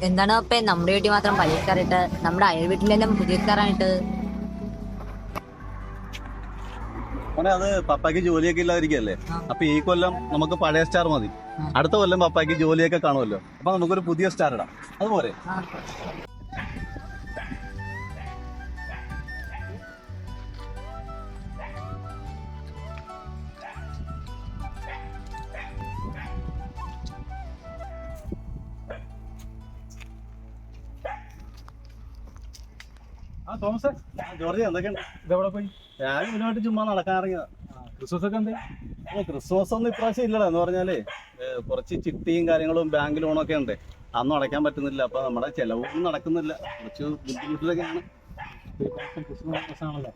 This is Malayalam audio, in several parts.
എന്താണ് അപ്പേ നമ്മുടെ വീട്ടിൽ മാത്രം പഴയക്കാറിട്ട് നമ്മുടെ അയൽ വീട്ടിലെല്ലാം പുതിയക്കാറായിട്ട്? അത് പപ്പായ്ക്ക് ജോലിയൊക്കെ ഇല്ലാതിരിക്കല്ലേ. അപ്പൊ ഈ കൊല്ലം നമുക്ക് പഴയ സ്റ്റാർ മതി. അടുത്ത കൊല്ലം പപ്പായ്ക്ക് ജോലിയൊക്കെ കാണുമല്ലോ. അപ്പൊ നമുക്കൊരു പുതിയ സ്റ്റാർ ഇടാം. അതുപോലെ തോമസ് ജോർജ് എന്തൊക്കെയുണ്ട്? ഇതെവിടെ പോയി? ഞാൻ ഇതിനുമായിട്ട് ചുമ്മാ നടക്കാനിറങ്ങിയതാ. ക്രിസ്മസ് ഒക്കെ ഉണ്ട്. ക്രിസ്മസ് ഒന്നും ഇപ്രാവശ്യം ഇല്ലടാ. എന്ന് പറഞ്ഞാല് കുറച്ച് ചിട്ടിയും കാര്യങ്ങളും ബാങ്ക് ലോണൊക്കെ ഉണ്ട്. അതൊന്നും അടയ്ക്കാൻ പറ്റുന്നില്ല. അപ്പൊ നമ്മുടെ ചെലവൊന്നും നടക്കുന്നില്ല. കുറച്ച് ബുദ്ധിമുട്ടിലൊക്കെയാണ്.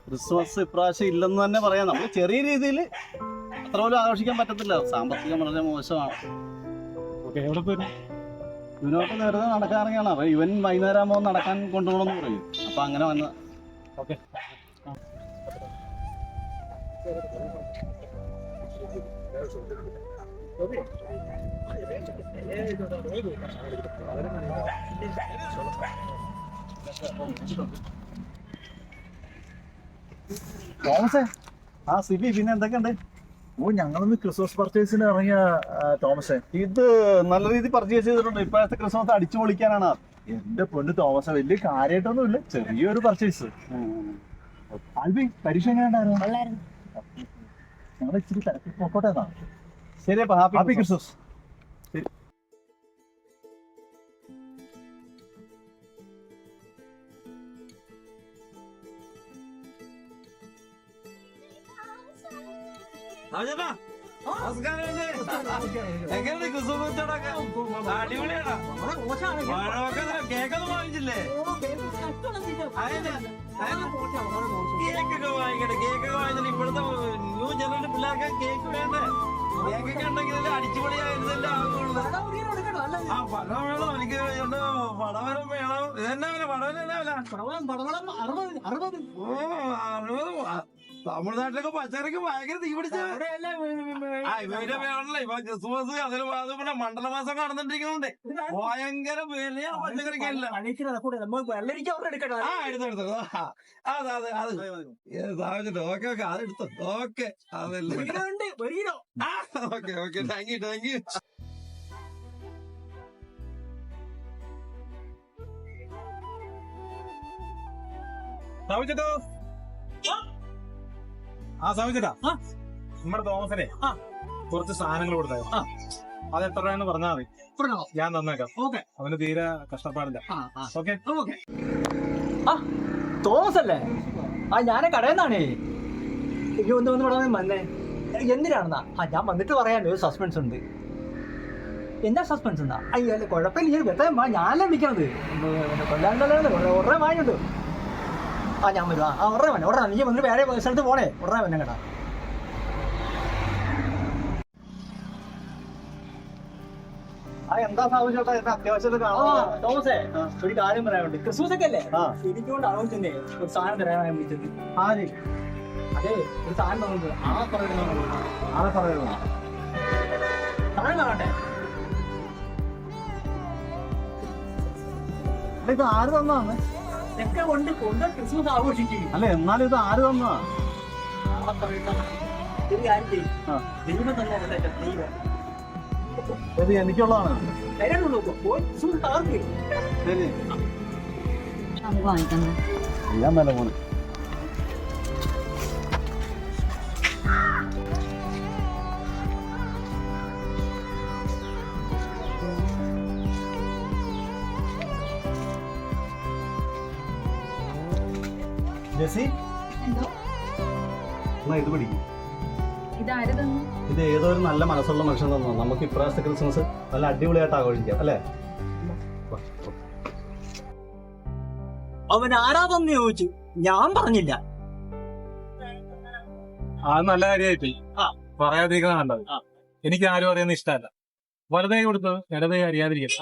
ക്രിസ്മസ് ഇപ്രാവശ്യം ഇല്ലെന്ന് തന്നെ പറയാം. നമ്മൾ ചെറിയ രീതിയിൽ അത്ര പോലും ആഘോഷിക്കാൻ പറ്റത്തില്ല. സാമ്പത്തികം വളരെ മോശമാണ്. എവിടെ പോയി? ഇവനോട്ട് വെറുതെ നടക്കാറിയാണ്. അപ്പൊ ഇവൻ വൈകുന്നേരം ആകുമ്പോൾ നടക്കാൻ കൊണ്ടുപോകണമെന്ന് പറയും. അപ്പൊ അങ്ങനെ വന്ന ഓക്കെ. തോമസേ, ആ സിബി പിന്നെ എന്തൊക്കെയുണ്ട്? ഞങ്ങളൊന്ന് ക്രിസ്മസ് പർച്ചേസിന് ഇറങ്ങിയ തോമസേ. ഇത് നല്ല രീതിയിൽ പർച്ചേസ് ചെയ്തിട്ടുണ്ട്. ഇപ്പോഴത്തെ ക്രിസ്മസ് അടിച്ചു പൊളിക്കാനാണ്. എന്റെ പൊന്ന് തോമസ, വലിയ കാര്യമായിട്ടൊന്നും ഇല്ല, ചെറിയൊരു പർച്ചേസ്. ആൽബി, പരീക്ഷ എങ്ങനെയുണ്ടായിരുന്നു? ഞങ്ങൾ ഇച്ചിരി തിരക്കി പോക്കോട്ടെ എന്നാ. ശരി, അപ്പൊ ഹാപ്പി ക്രിസ്മസ്. എങ്ങനെയുണ്ട് ക്രിസ്മസ് അടിപൊളിയാണോ? കേക്കൊന്നും വാങ്ങിച്ചില്ലേ? കേക്കൊക്കെ വാങ്ങിക്കട്ടെ. കേക്കൊക്കെ വാങ്ങിച്ചിട്ട് ഇപ്പോഴത്തെ ന്യൂ ജനറേഷൻ പിള്ളേർക്ക് കേക്ക് വേണ്ടേ? കേക്കൊക്കെ ഉണ്ടെങ്കിൽ അടിച്ചുപൊളിയായിരുന്നല്ലേ ആകുള്ളൂ. ആ പടം വേണം, എനിക്ക് പടവരം വേണം. ഇതെന്നാ വില? പടവരം എന്നാ വില? 60. തമിഴ്നാട്ടിലൊക്കെ പച്ചക്കറിക്ക് ഭയങ്കര തീ പിടിച്ച ഇവരുടെ വേണല്ലോ. ഇപ്പൊ ക്രിസ്മസ് അതിൽ പിന്നെ മണ്ഡലമാസം നടന്നിട്ടിരിക്കുന്നുണ്ട്. ഭയങ്കര വിലയാണ് പച്ചക്കറിക്കല്ല. എടുത്തെടുത്തു. അതെ അതെ അത് സാധിച്ചിട്ട് ഓക്കെ ഓക്കെ അതെടുത്തു. ഓക്കെ അതല്ലേ. Okay okay thank you thank you. സാവിച്ചേട്ടോ, ആ സാവിച്ചേട്ടാ, നമ്മുടെ തോമസിനെ കുറച്ച് സാധനങ്ങൾ കൊടുത്തായിരുന്നു. അത് എത്ര രൂപയെന്ന് പറഞ്ഞാൽ മതി, ഞാൻ തന്നേക്കാം. ഓക്കെ, അവന് തീരെ കഷ്ടപ്പാടില്ല. ഓക്കെ. തോമസ് അല്ലേ? ഞാൻ കടയിൽ നിന്നാണേ. എനിക്ക് ഒന്ന് ഇവിടെ വന്നേ. എന്തിനാണെന്നാ? ഞാൻ വന്നിട്ട് പറയാനോ, ഒരു സസ്പെൻസ് ഉണ്ട്. എന്താ സസ്പെൻസ് എന്നാ? അയ്യോ അല്ല, കുഴപ്പമില്ല, വ്യക്തം ഞാനല്ലേ വിളിക്കണത്. കൊല്ലാണ്ടല്ലോ, ഉടനെ വാങ്ങിയുണ്ട്. ഞാൻ വരും. ഉടനെ വേണം, ഉടനെ. നീ വന്നിട്ട് വേറെ സ്ഥലത്ത് പോണേ, ഉടനെ വന്നെ കേട്ടാ. എന്താ സാധിച്ചോട്ടാ? എന്നെ അത്യാവശ്യത്തിൽ കാണാം. തോമസേ, ഒരു കാര്യം പറയാനുണ്ട്. ക്രിസ്മസ് ഒക്കെ അല്ലേ? എനിക്കൊണ്ട് ആലോചിച്ചേ ഒരു സാധനം തരാനാണ് വിളിച്ചത്. ആര്? അതെ, ഒരു സാധനം തന്നത്. ആളെ പറയുന്നു. സാധനം കാണട്ടെ. ഇത് ആര് തന്നാണ്? ഒക്കെ കൊണ്ട് ക്രിസ്മസ് ആഘോഷിക്കും. അല്ല, എന്നാലും ഇത് ആര് തന്നാ? ഒരു കാര്യം ചെയ്യും, ദൈവം തന്നെ ദൈവം ഇത് എനിക്കുള്ളതാണ്. ശരി, നമുക്ക് വാങ്ങിക്കണം. ഞാൻ മേലെ പോണേ. ജെസി, എന്നാ ഇത് പിടിക്കും. ഇത് ഏതോ ഒരു നല്ല മനസ്സുള്ള മനുഷ്യൻ തന്നു. നമുക്ക് ഇപ്രാവശ്യത്തെ ക്രിസ്മസ് നല്ല അടിപൊളിയായിട്ട് ആഘോഷിക്കാം അല്ലേ? അവൻ ആരാതെന്ന് ചോദിച്ചു, ഞാൻ പറഞ്ഞില്ല. അത് നല്ല കാര്യമായിട്ട് പറയാതിരിക്കുന്ന നല്ലത്. എനിക്ക് ആരും അറിയുന്ന ഇഷ്ടമല്ല. വലതേ കൊടുത്തത് ഇടതേ അറിയാതിരിക്കും.